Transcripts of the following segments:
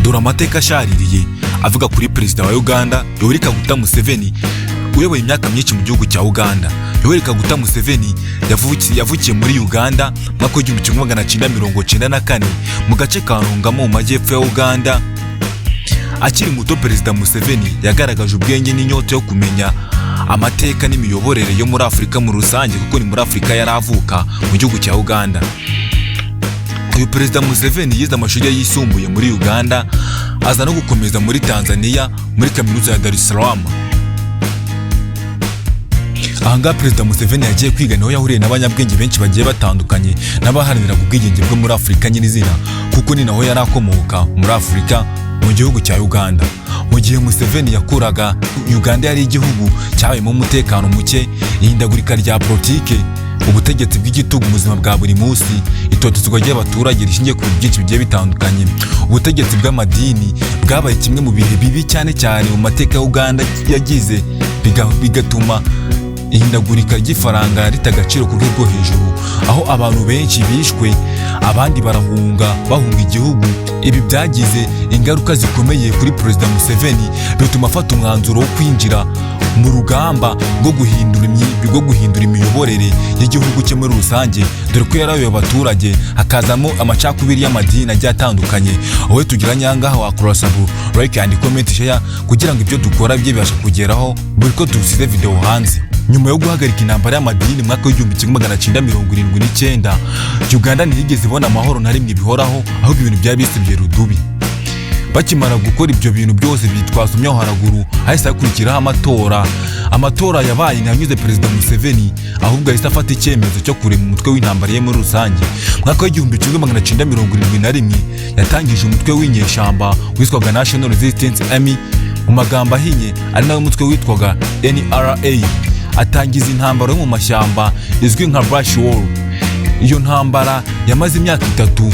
Dore amateka ashaririye avuga kuri perezida wa Uganda Yoweri Kaguta Museveni uyoboye imyaka myinshi mu gihugu cya Uganda. Yoweri Kaguta Museveni yavukiye muri Uganda mwaka w'igihumbi kimwe magana cyenda mirongo cyenda na kane mu gace ka Ntungamo mu majyepfo ya Uganda. Akiri muto, perezida Museveni yagaragaje ubwenge n'inyota yo kumenya amateka n'imiyoborere yo muri Afurika muri rusange, kuko ni muri Afurika yari avuka mu gihugu cya Uganda. Uyu perezida Museveni yize amashuri yisumbuye muri Uganda, aza no gukomeza muri Tanzania muri kaminuza ya Dar es Salaam. Ahangaha perezida Museveni yagiye kwiga niho yahuriye n'abanyabwenge benshi bagiye batandukanye n'abaharanira ubwigenge bwo muri Afurika nyirizina, kuko ni naho yari akomoka muri Afurika mu gihugu cya Uganda. Mu gihe Museveni yakuraga, Uganda yari igihugu cyabayemo umutekano muke, ihindagurika rya politike, ubutegetsi bw'igitugu mu buzima bwa buri munsi, itotezwa ry'abaturage rishingiye ku bintu byinshi bigiye bitandukanye. Ubutegetsi bw'amadini bwabaye kimwe mu bihe bibi cyane cyane mu mateka ya Uganda yagize, bigatuma ihindagurika ry'ifaranga rita agaciro ku rwego hejuru, aho abantu benshi bishwe, abandi bahunga igihugu. Ibi byagize ingaruka zikomeye kuri perezida Museveni, bituma afata umwanzuro wo kwinjira mu rugamba rwo guhindura imiyoborere y'igihugu cye muri rusange, dore ko yarayoboye abaturage hakazamo amacakubiri y'amadini agiye atandukanye. Wowe tugira nyangaha wakora like and comment share kugira ngo ibyo dukora bye bibasha kugeraho buri ko dusize video hanze. Nyuma yo guhagarika intambara y'amadini mwaka w'igihumbi kimwe magana cyenda mirongo irindwi n'icyenda, Uganda ntiyigeze ibona amahoro na rimwe bihoraho, ahubwo ibintu byari bisibye rudubi. Bakimara gukora ibyo bintu byose bitwasomyeho haraguru, hahise hakurikiraho amatora yabaye ntiyanyuze perezida Museveni, ahubwo yahise afata icyemezo cyo kurema umutwe w'intambara ye muri rusange. Mwaka w'igihumbi kimwe magana cyenda mirongo irindwi na rimwe yatangije umutwe w'inyeshyamba witwaga National Resistance Army, mu magambo ahinnye ari nawe umutwe witwaga NRA. Atangiza intambara yo mu mashyamba izwi nka Brush War. Iyo ntambara yamaze imyaka 3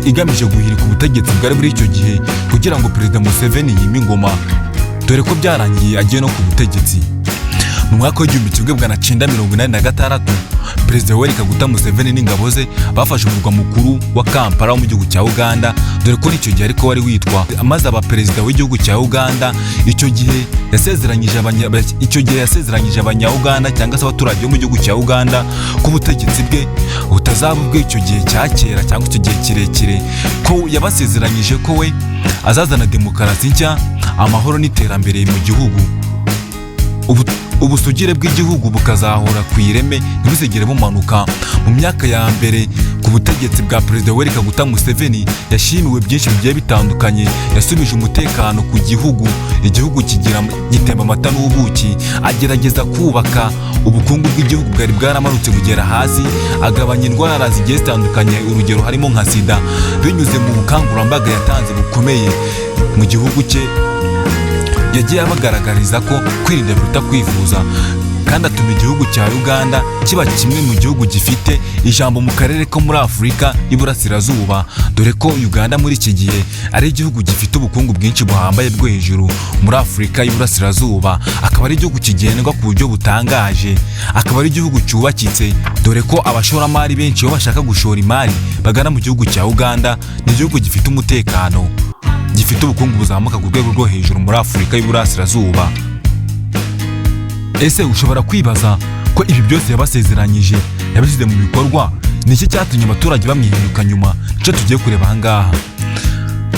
igamije guhirika ubutegetsi bwari muri icyo gihe kugira ngo perezida Museveni yime ingoma, dore ko byarangiye agiye no ku butegetsi. Mu mwaka w'igihumbi kimwe magana cyenda mirongo inani na gatandatu, perezida Yoweri Kaguta Museveni n'ingabo ze bafashe umurwa mukuru wa Kampala mu gihugu cya Uganda, dore ko icyo gihe ariko wari witwa. Amaze aba perezida w'igihugu cya Uganda, icyo gihe yasezeranyije abanya-Uganda cyangwa se abaturage bo mu gihugu cya Uganda ko ubutegetsi bwe butazaba ubw'icyo gihe cya kera cyangwa icyo gihe kirekire, ko yabasezeranyije ko we azazana demokarasi nshya, amahoro n'iterambere mu gihugu. Ubusugire bw'igihugu bukazahora ku ireme ntibuzigere bumanuka. Mu myaka ya mbere ku butegetsi bwa perezida Yoweri Kaguta Museveni yashimiwe byinshi bigiye bitandukanye, yasubije umutekano ku gihugu gitemba amata n'ubuki, agerageza kubaka ubukungu bw'igihugu bwari bwaramanutse bugera hasi, agabanya indwara zigiye zitandukanye, urugero harimo nka sida, binyuze mu bukangurambaga yatanze bukomeye mu gihugu cye. Yagiye abagaragariza ko kwirinda biruta kwivuza, kandi atuma igihugu cya Uganda kiba kimwe mu gihugu gifite ijambo mu karere ko muri Afurika y'Iburasirazuba, dore ko Uganda muri iki gihe ari igihugu gifite ubukungu bwinshi buhambaye bwo hejuru muri Afurika y'Iburasirazuba, akaba ari igihugu kigendwa ku buryo butangaje, akaba ari igihugu cyubakitse, dore ko abashoramari benshi iyo bashaka gushora imari bagana mu gihugu cya Uganda. Ni igihugu gifite umutekano, gifite ubukungu buzamuka ku rwego rwo hejuru muri Afurika y'Iburasirazuba. Ese ushobora kwibaza ko ibi byose yabasezeranyije yabishyize mu bikorwa? Ni iki cyatumye abaturage bamwihinduka nyuma? Nicyo tugiye kureba ahangaha.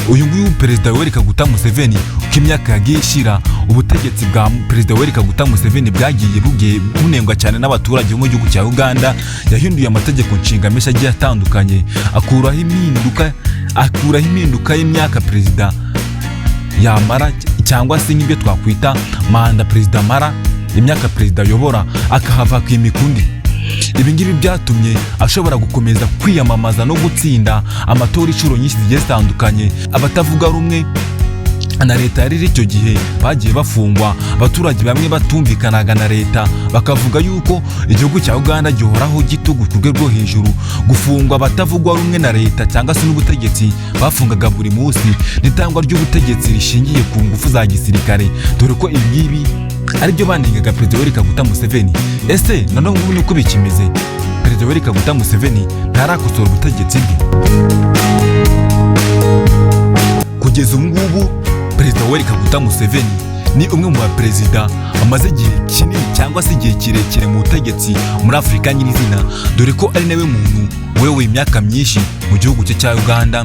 Uyu nguyu perezida Yoweri Kaguta Museveni, uko imyaka yagiye ishira, ubutegetsi bwa perezida Yoweri Kaguta Museveni bwagiye bunengwa cyane n'abaturage bo mu gihugu cya Uganda. Yahinduye amategeko nshinga menshi agiye atandukanye, akuraho impinduka y'imyaka perezida yamara, cyangwa se nk'ibyo twakwita manda perezida mara, imyaka perezida ayobora, akahava ku imikundi. Ibi ngibi byatumye ashobora gukomeza kwiyamamaza no gutsinda amatora inshuro nyinshi zigiye zitandukanye. Abatavuga rumwe na leta yari icyo gihe bagiye bafungwa, abaturage bamwe batumvikanaga na leta bakavuga yuko igihugu cya Uganda gihoraho gitugu ku rwego rwo hejuru. Gufungwa abatavugwa rumwe na leta cyangwa se n'ubutegetsi bafungaga buri munsi, n'itangwa ry'ubutegetsi rishingiye ku ngufu za gisirikare, dore ko ibi ngibi aribyo banengaga perezida Yoweri Kaguta Museveni. Ese nanone ubu niko bikimeze? Perezida Yoweri Kaguta Museveni ntarakosora ubutegetsi bwe? kugeza ubu ngubu Perezida Yoweri Kaguta Museveni ni umwe mu baperezida bamaze igihe kinini cyangwa se igihe kirekire mu butegetsi muri Afurika nyirizina, dore ko ari nawe muntu wewe imyaka myinshi mu gihugu cye cya Uganda.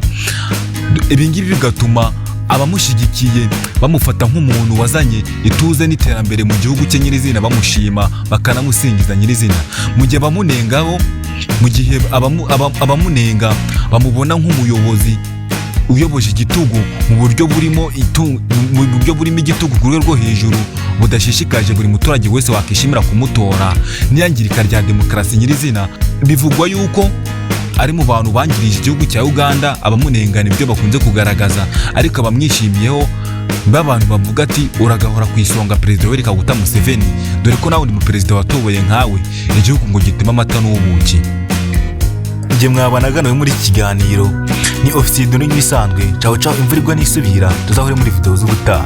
Ibi ngibi bigatuma abamushyigikiye bamufata nk'umuntu wazanye ituze n'iterambere mu gihugu cye nyirizina, bamushima bakanamusingiza nyirizina, mu gihe abamunenga bamubona nk'umuyobozi uyoboje igitugu mu buryo burimo igitugu ku rwego rwo hejuru budashishikaje buri muturage wese wakishimira kumutora, n'iyangirika rya demokarasi nyirizina. Bivugwa yuko ari mu bantu bangirije igihugu cya Uganda. Abamunengana ibyo bakunze kugaragaza, ariko abamwishimiyeho b'abantu bavuga ati uragahora ku isonga Perezida Yoweri Kaguta Museveni, dore ko nawe ni umuperezida watoboye nkawe igihugu ngo gitema amata n'ubuki. Igihe mwabanaga nawe muri iki kiganiro ni Ofisiye Doni nk'ibisanzwe. Ciao ciao, imvura igwa n'isubira, tuzahure muri video z'ubutaha.